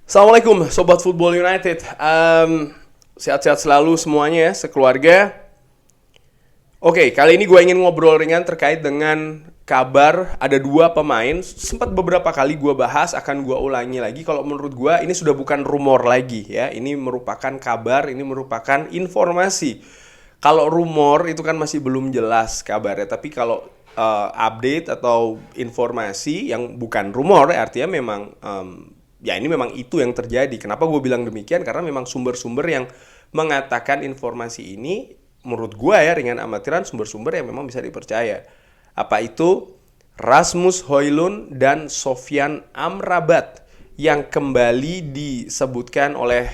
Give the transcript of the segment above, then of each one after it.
Assalamualaikum Sobat Football United. Sehat-sehat selalu semuanya ya, sekeluarga. Oke, kali ini gue ingin ngobrol ringan terkait dengan kabar ada dua pemain. Sempat beberapa kali gue bahas, akan gue ulangi lagi. Kalau menurut gue ini sudah bukan rumor lagi ya. Ini merupakan kabar, ini merupakan informasi. Kalau rumor itu kan masih belum jelas kabarnya. Tapi kalau update atau informasi yang bukan rumor, artinya memang ya ini memang itu yang terjadi. Kenapa gue bilang demikian? Karena memang sumber-sumber yang mengatakan informasi ini menurut gue ya ringan amatiran, sumber-sumber yang memang bisa dipercaya. Apa itu? Rasmus Højlund dan Sofyan Amrabat yang kembali disebutkan oleh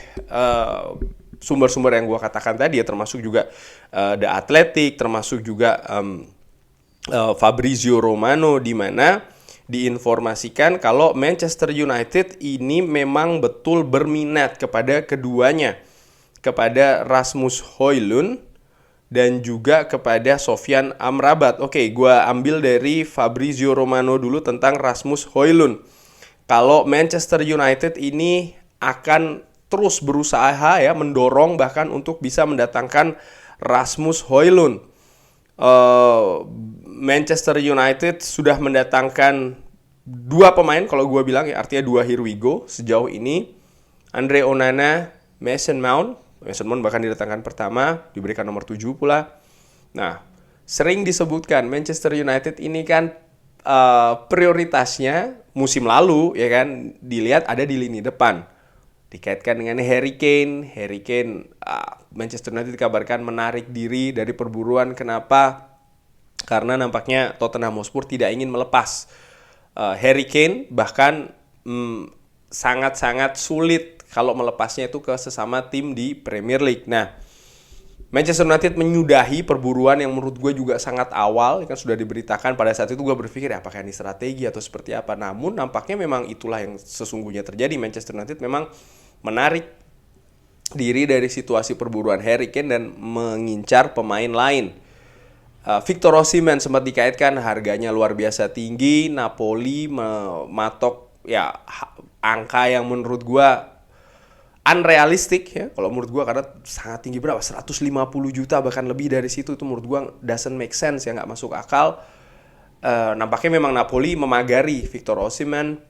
sumber-sumber yang gue katakan tadi ya, termasuk juga The Athletic, termasuk juga Fabrizio Romano, di mana diinformasikan kalau Manchester United ini memang betul berminat kepada keduanya, kepada Rasmus Højlund dan juga kepada Sofyan Amrabat. Oke, gue ambil dari Fabrizio Romano dulu tentang Rasmus Højlund. Kalau Manchester United ini akan terus berusaha ya, mendorong bahkan untuk bisa mendatangkan Rasmus Højlund. Manchester United sudah mendatangkan dua pemain, kalau gue bilang ya, artinya dua here we go sejauh ini. Andre Onana, Mason Mount bahkan didatangkan pertama, diberikan nomor 7 pula. Nah, sering disebutkan Manchester United ini kan prioritasnya musim lalu ya kan, dilihat ada di lini depan. Dikaitkan dengan Harry Kane, Manchester United dikabarkan menarik diri dari perburuan. Kenapa? Karena nampaknya Tottenham Hotspur tidak ingin melepas Harry Kane, bahkan sangat-sangat sulit kalau melepasnya itu ke sesama tim di Premier League. Nah, Manchester United menyudahi perburuan yang menurut gue juga sangat awal, kan sudah diberitakan. Pada saat itu gue berpikir apakah ini strategi atau seperti apa. Namun nampaknya memang itulah yang sesungguhnya terjadi. Manchester United memang menarik diri dari situasi perburuan Harry Kane dan mengincar pemain lain. Victor Osimhen sempat dikaitkan, harganya luar biasa tinggi. Napoli mematok ya angka yang menurut gue unrealistic ya, kalau menurut gue, karena sangat tinggi. Berapa? 150 juta bahkan lebih dari situ. Itu menurut gue doesn't make sense ya, nggak masuk akal. Nampaknya memang Napoli memagari Victor Osimhen,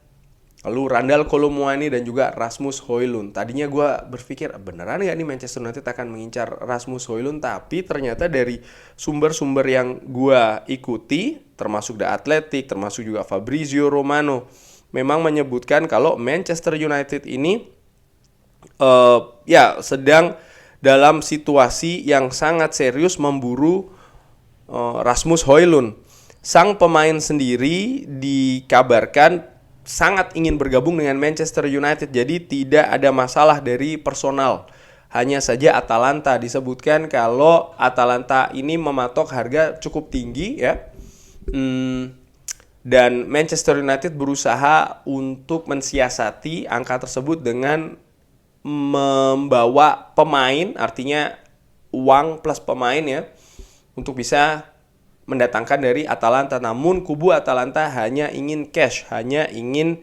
lalu Randal Kolo Muani dan juga Rasmus Højlund. Tadinya gue berpikir beneran nggak nih Manchester United akan mengincar Rasmus Højlund, tapi ternyata dari sumber-sumber yang gue ikuti, termasuk The Athletic, termasuk juga Fabrizio Romano, memang menyebutkan kalau Manchester United ini ya sedang dalam situasi yang sangat serius memburu Rasmus Højlund. Sang pemain sendiri dikabarkan sangat ingin bergabung dengan Manchester United, jadi tidak ada masalah dari personal. Hanya saja Atalanta disebutkan kalau Atalanta ini mematok harga cukup tinggi ya. Dan Manchester United berusaha untuk mensiasati angka tersebut dengan membawa pemain, artinya uang plus pemain ya, untuk bisa mendatangkan dari Atalanta. Namun kubu Atalanta hanya ingin cash, hanya ingin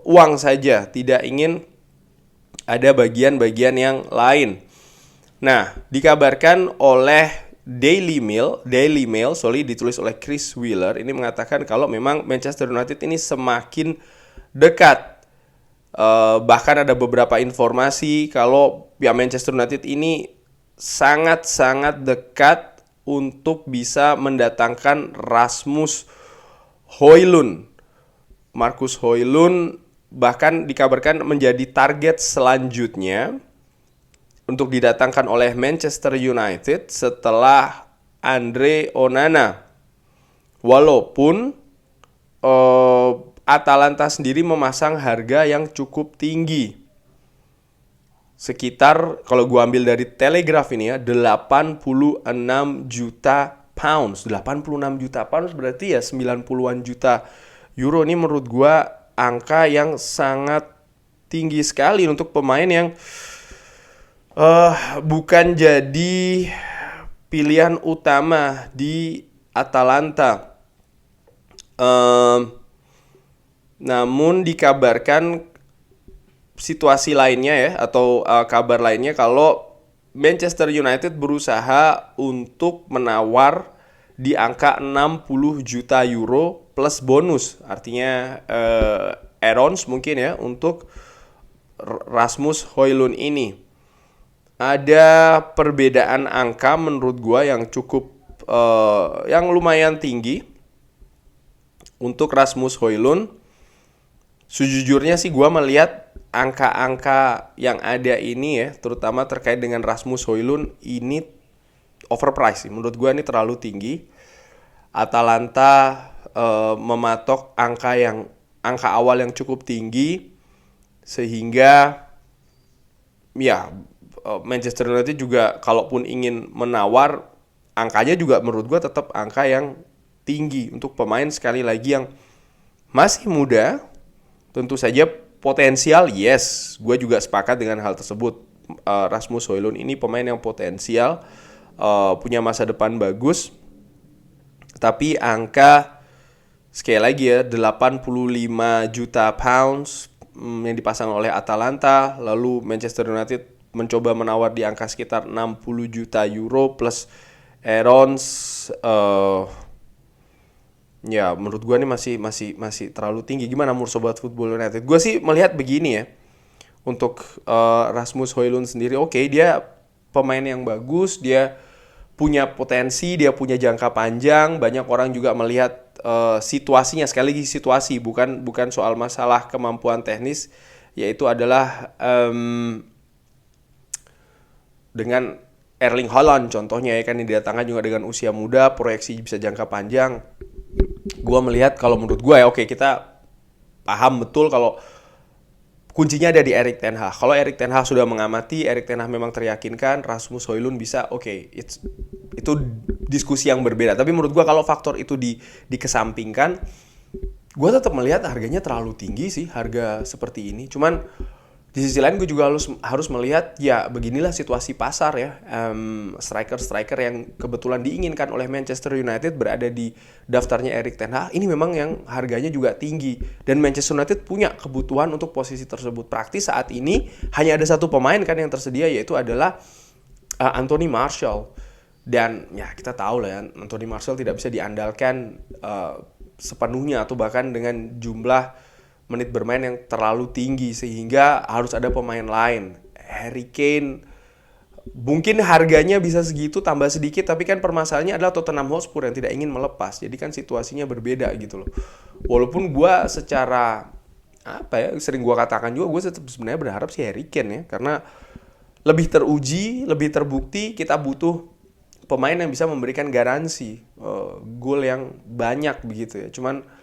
uang saja, tidak ingin ada bagian-bagian yang lain. Nah, dikabarkan oleh Daily Mail, ditulis oleh Chris Wheeler, ini mengatakan kalau memang Manchester United ini semakin dekat. Bahkan ada beberapa informasi kalau ya Manchester United ini sangat-sangat dekat untuk bisa mendatangkan Rasmus Højlund. Marcus Højlund bahkan dikabarkan menjadi target selanjutnya untuk didatangkan oleh Manchester United setelah Andre Onana. Walaupun Atalanta sendiri memasang harga yang cukup tinggi, sekitar, kalau gue ambil dari Telegraph ini ya, 86 juta pounds. 86 juta pounds berarti ya 90-an juta euro. Ini menurut gue angka yang sangat tinggi sekali untuk pemain yang bukan jadi pilihan utama di Atalanta. Namun dikabarkan situasi lainnya ya, atau kabar lainnya kalau Manchester United berusaha untuk menawar di angka 60 juta euro plus bonus. Artinya add-ons mungkin ya untuk Rasmus Højlund ini. Ada perbedaan angka menurut gua yang cukup yang lumayan tinggi untuk Rasmus Højlund. Sejujurnya sih gua melihat angka-angka yang ada ini ya, terutama terkait dengan Rasmus Højlund ini overpriced sih. Menurut gua ini terlalu tinggi. Atalanta mematok angka awal yang cukup tinggi, sehingga ya Manchester United juga kalaupun ingin menawar, angkanya juga menurut gue tetap angka yang tinggi untuk pemain sekali lagi yang masih muda. Tentu saja potensial, yes, gue juga sepakat dengan hal tersebut. Rasmus Højlund ini pemain yang potensial, punya masa depan bagus. Tapi angka sekali lagi ya 85 juta pounds yang dipasang oleh Atalanta, lalu Manchester United mencoba menawar di angka sekitar 60 juta euro plus add-ons. Ya menurut gue ini masih terlalu tinggi. Gimana menurut Sobat Football United? Gue sih melihat begini ya, untuk Rasmus Højlund sendiri, oke, dia pemain yang bagus, dia punya potensi, dia punya jangka panjang. Banyak orang juga melihat situasinya, sekali lagi situasi, bukan soal masalah kemampuan teknis, yaitu adalah dengan Erling Haaland contohnya ya kan, yang didatangkan juga dengan usia muda, proyeksi bisa jangka panjang. Gua melihat kalau menurut gua ya, oke, kita paham betul kalau kuncinya ada di Erik ten Hag. Kalau Erik ten Hag sudah mengamati, Erik ten Hag memang teryakinkan Rasmus Højlund bisa, oke, itu diskusi yang berbeda. Tapi menurut gua kalau faktor itu dikesampingkan, gua tetap melihat harganya terlalu tinggi sih, harga seperti ini. Cuman di sisi lain gue juga harus melihat ya beginilah situasi pasar ya. Striker yang kebetulan diinginkan oleh Manchester United berada di daftarnya Erik ten Hag ini memang yang harganya juga tinggi, dan Manchester United punya kebutuhan untuk posisi tersebut. Praktis saat ini hanya ada satu pemain kan yang tersedia, yaitu adalah Anthony Martial. Dan ya kita tahu lah ya, Anthony Martial tidak bisa diandalkan sepenuhnya atau bahkan dengan jumlah menit bermain yang terlalu tinggi, sehingga harus ada pemain lain. Harry Kane mungkin harganya bisa segitu tambah sedikit, tapi kan permasalahannya adalah Tottenham Hotspur yang tidak ingin melepas. Jadi kan situasinya berbeda gitu loh. Walaupun gue secara sering gue katakan juga, gue tetap sebenarnya berharap si Harry Kane ya, karena lebih teruji, lebih terbukti kita butuh pemain yang bisa memberikan garansi gol yang banyak begitu ya. Cuman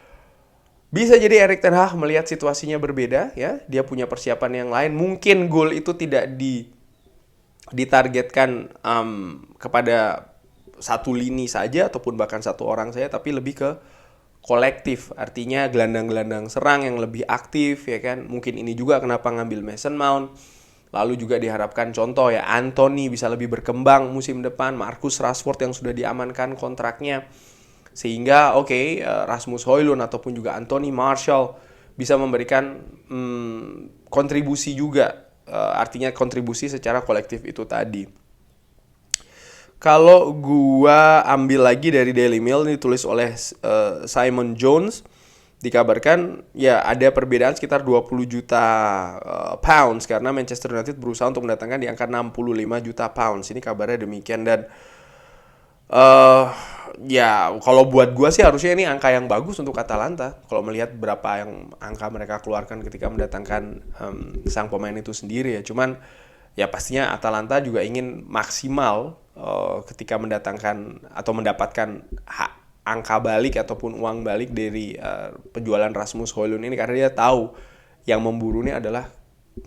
bisa jadi Erik ten Hag melihat situasinya berbeda ya. Dia punya persiapan yang lain. Mungkin gol itu tidak ditargetkan kepada satu lini saja ataupun bahkan satu orang saja, tapi lebih ke kolektif. Artinya gelandang-gelandang serang yang lebih aktif ya kan. Mungkin ini juga kenapa ngambil Mason Mount. Lalu juga diharapkan contoh ya, Anthony bisa lebih berkembang musim depan, Marcus Rashford yang sudah diamankan kontraknya. Sehingga Rasmus Højlund ataupun juga Anthony Martial bisa memberikan kontribusi juga, artinya kontribusi secara kolektif itu tadi. Kalau gua ambil lagi dari Daily Mail, ini ditulis oleh Simon Jones, dikabarkan ya ada perbedaan sekitar 20 juta pounds karena Manchester United berusaha untuk mendatangkan di angka 65 juta pounds. Ini kabarnya demikian, dan ya kalau buat gue sih harusnya ini angka yang bagus untuk Atalanta kalau melihat berapa yang angka mereka keluarkan ketika mendatangkan sang pemain itu sendiri ya. Cuman ya pastinya Atalanta juga ingin maksimal ketika mendatangkan atau mendapatkan angka balik ataupun uang balik dari penjualan Rasmus Højlund ini, karena dia tahu yang memburu ini adalah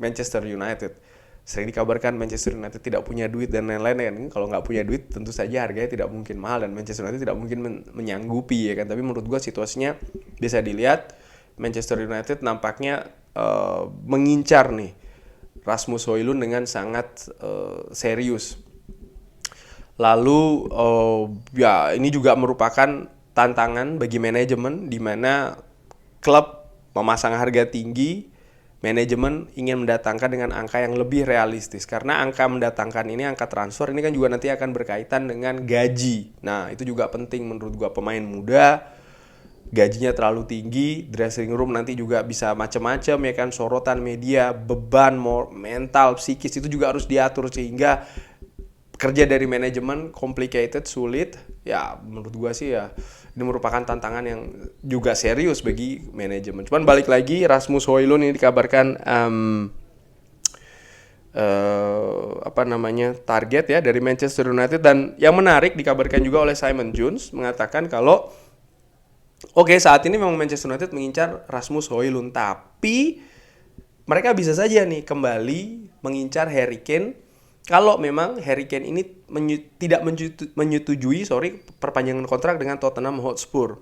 Manchester United. Sering dikabarkan Manchester United tidak punya duit dan lain-lain kan. Kalau nggak punya duit tentu saja harganya tidak mungkin mahal, dan Manchester United tidak mungkin menyanggupi ya kan. Tapi menurut gue situasinya bisa dilihat, Manchester United nampaknya mengincar nih Rasmus Højlund dengan sangat serius. Lalu ya ini juga merupakan tantangan bagi manajemen, di mana klub memasang harga tinggi manajemen ingin mendatangkan dengan angka yang lebih realistis. Karena angka mendatangkan ini, angka transfer ini kan juga nanti akan berkaitan dengan gaji. Nah, itu juga penting menurut gua. Pemain muda gajinya terlalu tinggi, dressing room nanti juga bisa macam-macam ya kan, sorotan media, beban mental, psikis itu juga harus diatur, sehingga kerja dari manajemen complicated, sulit. Ya menurut gua sih ya ini merupakan tantangan yang juga serius bagi manajemen. Cuman balik lagi, Rasmus Højlund ini dikabarkan target ya dari Manchester United. Dan yang menarik, dikabarkan juga oleh Simon Jones mengatakan kalau saat ini memang Manchester United mengincar Rasmus Højlund, tapi mereka bisa saja nih kembali mengincar Harry Kane kalau memang Harry Kane ini tidak menyetujui perpanjangan kontrak dengan Tottenham Hotspur.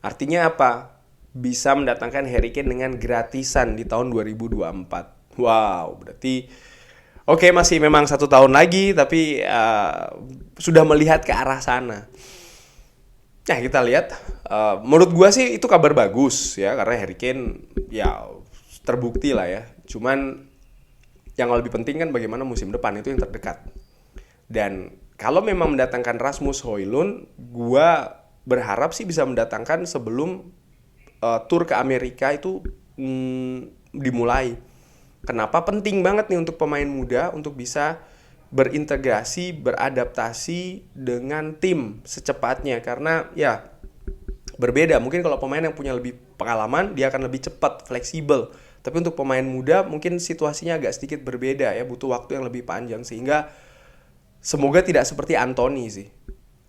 Artinya apa? Bisa mendatangkan Harry Kane dengan gratisan di tahun 2024. Wow, berarti masih memang 1 tahun lagi, tapi sudah melihat ke arah sana. Nah, kita lihat. Menurut gua sih itu kabar bagus ya, karena Harry Kane ya terbukti lah ya. Cuman yang lebih penting kan bagaimana musim depan, itu yang terdekat. Dan kalau memang mendatangkan Rasmus Højlund, gua berharap sih bisa mendatangkan sebelum tur ke Amerika itu dimulai. Kenapa penting banget nih untuk pemain muda untuk bisa berintegrasi, beradaptasi dengan tim secepatnya. Karena ya berbeda, mungkin kalau pemain yang punya lebih pengalaman dia akan lebih cepat, fleksibel. Tapi untuk pemain muda mungkin situasinya agak sedikit berbeda ya, butuh waktu yang lebih panjang. Sehingga semoga tidak seperti Anthony sih.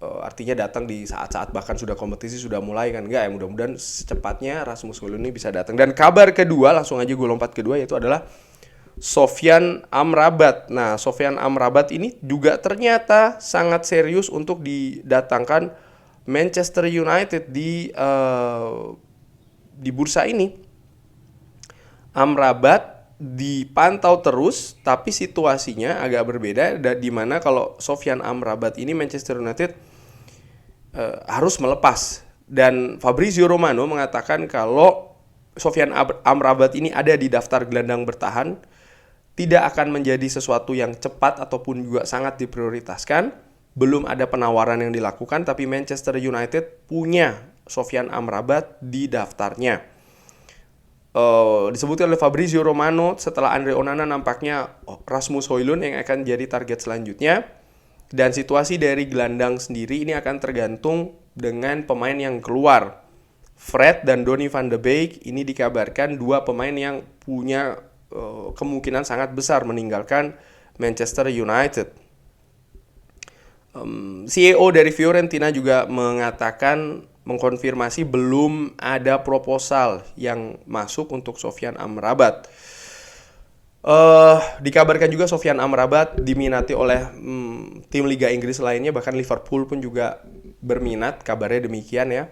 Artinya datang di saat-saat bahkan sudah kompetisi sudah mulai kan, enggak ya, mudah-mudahan secepatnya Rasmus Højlund ini bisa datang. Dan kabar kedua, langsung aja gue lompat kedua, yaitu adalah Sofyan Amrabat. Nah, Sofyan Amrabat ini juga ternyata sangat serius untuk didatangkan Manchester United di bursa ini. Amrabat dipantau terus, tapi situasinya agak berbeda, di mana kalau Sofyan Amrabat ini Manchester United harus melepas. Dan Fabrizio Romano mengatakan kalau Sofyan Amrabat ini ada di daftar gelandang bertahan, tidak akan menjadi sesuatu yang cepat ataupun juga sangat diprioritaskan. Belum ada penawaran yang dilakukan, tapi Manchester United punya Sofyan Amrabat di daftarnya. Disebutkan oleh Fabrizio Romano, setelah Andre Onana nampaknya Rasmus Højlund yang akan jadi target selanjutnya. Dan situasi dari gelandang sendiri ini akan tergantung dengan pemain yang keluar. Fred dan Donny van de Beek ini dikabarkan 2 pemain yang punya kemungkinan sangat besar meninggalkan Manchester United. CEO dari Fiorentina juga mengkonfirmasi belum ada proposal yang masuk untuk Sofyan Amrabat. Dikabarkan juga Sofyan Amrabat diminati oleh tim Liga Inggris lainnya, bahkan Liverpool pun juga berminat, kabarnya demikian ya.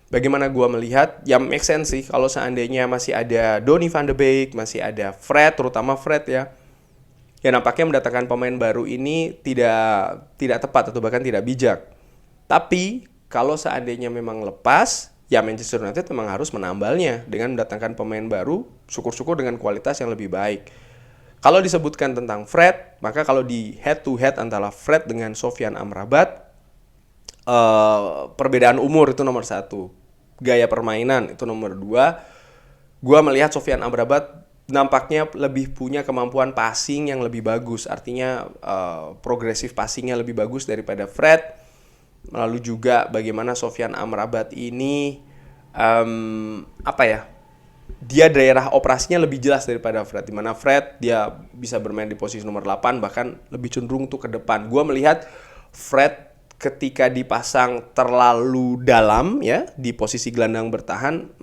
Bagaimana gua melihat, ya make sense sih kalau seandainya masih ada Donny van de Beek, masih ada Fred, terutama Fred ya. Ya nampaknya mendatangkan pemain baru ini tidak tepat atau bahkan tidak bijak. Tapi kalau seandainya memang lepas, ya Manchester United memang harus menambalnya dengan mendatangkan pemain baru, syukur-syukur dengan kualitas yang lebih baik. Kalau disebutkan tentang Fred, maka kalau di head to head antara Fred dengan Sofyan Amrabat, perbedaan umur itu nomor 1, gaya permainan itu nomor 2. Gua melihat Sofyan Amrabat nampaknya lebih punya kemampuan passing yang lebih bagus, artinya progresif passingnya lebih bagus daripada Fred. Lalu juga bagaimana Sofyan Amrabat ini dia daerah operasinya lebih jelas daripada Fred, dimana Fred dia bisa bermain di posisi nomor 8, bahkan lebih cenderung tuh ke depan. Gua melihat Fred ketika dipasang terlalu dalam ya di posisi gelandang bertahan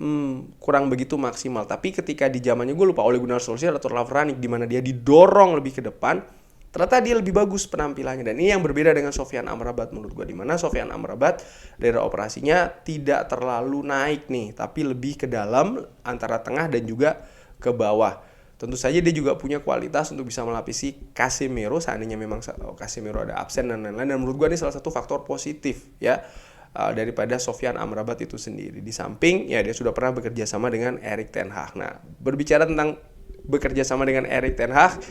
kurang begitu maksimal. Tapi ketika di zamannya, gue lupa, Ole Gunnar Solskjaer atau Ralf Rangnick, di mana dia didorong lebih ke depan, ternyata dia lebih bagus penampilannya. Dan ini yang berbeda dengan Sofyan Amrabat menurut gue, di mana Sofyan Amrabat daerah operasinya tidak terlalu naik nih, tapi lebih ke dalam antara tengah dan juga ke bawah. Tentu saja dia juga punya kualitas untuk bisa melapisi Casemiro seandainya memang Casemiro ada absen dan lain-lain. Dan menurut gue ini salah satu faktor positif ya daripada Sofyan Amrabat itu sendiri. Di samping ya dia sudah pernah bekerja sama dengan Erik ten Hag. Nah, berbicara tentang bekerja sama dengan Erik ten Hag,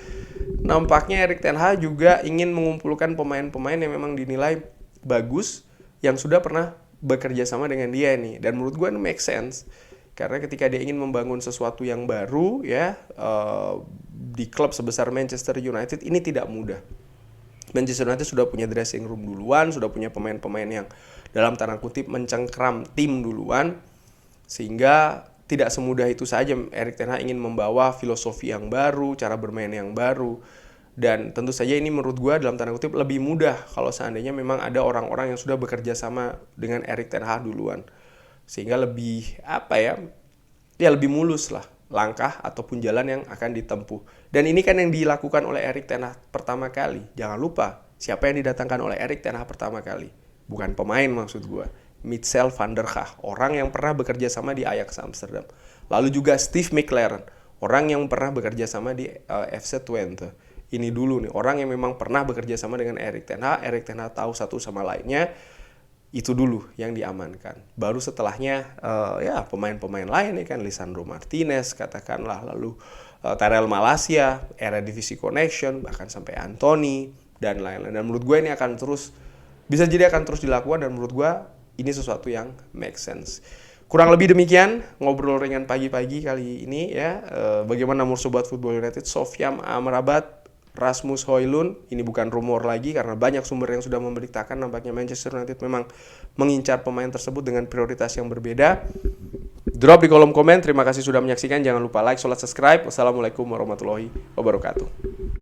nampaknya Erik ten Hag juga ingin mengumpulkan pemain-pemain yang memang dinilai bagus yang sudah pernah bekerja sama dengan dia nih. Dan menurut gue ini make sense karena ketika dia ingin membangun sesuatu yang baru ya di klub sebesar Manchester United ini tidak mudah. Manchester United sudah punya dressing room duluan, sudah punya pemain-pemain yang dalam tanda kutip mencengkram tim duluan, sehingga tidak semudah itu saja Erik ten Hag ingin membawa filosofi yang baru, cara bermain yang baru. Dan tentu saja ini menurut gue dalam tanda kutip lebih mudah kalau seandainya memang ada orang-orang yang sudah bekerja sama dengan Erik ten Hag duluan. Sehingga lebih lebih mulus lah langkah ataupun jalan yang akan ditempuh. Dan ini kan yang dilakukan oleh Erik ten Hag pertama kali. Jangan lupa, siapa yang didatangkan oleh Erik ten Hag pertama kali? Bukan pemain maksud gue. Michel van der Gaag, orang yang pernah bekerja sama di Ajax Amsterdam. Lalu juga Steve McLaren, orang yang pernah bekerja sama di FC Twente. Ini dulu nih, orang yang memang pernah bekerja sama dengan Erik ten Hag. Erik ten Hag tahu satu sama lainnya. Itu dulu yang diamankan. Baru setelahnya pemain-pemain lain nih kan, Lisandro Martinez katakanlah, lalu Tyrell Malacia, Eredivisie Connection, bahkan sampai Anthony dan lain-lain. Dan menurut gue ini akan terus dilakukan, dan menurut gue ini sesuatu yang make sense. Kurang lebih demikian ngobrol ringan pagi-pagi kali ini ya. Bagaimana Sobat Football United, Sofyan Amrabat, Rasmus Højlund, ini bukan rumor lagi karena banyak sumber yang sudah memberitakan nampaknya Manchester United memang mengincar pemain tersebut dengan prioritas yang berbeda. Drop di kolom komen. Terima kasih sudah menyaksikan. Jangan lupa like, subscribe. Wassalamualaikum warahmatullahi wabarakatuh.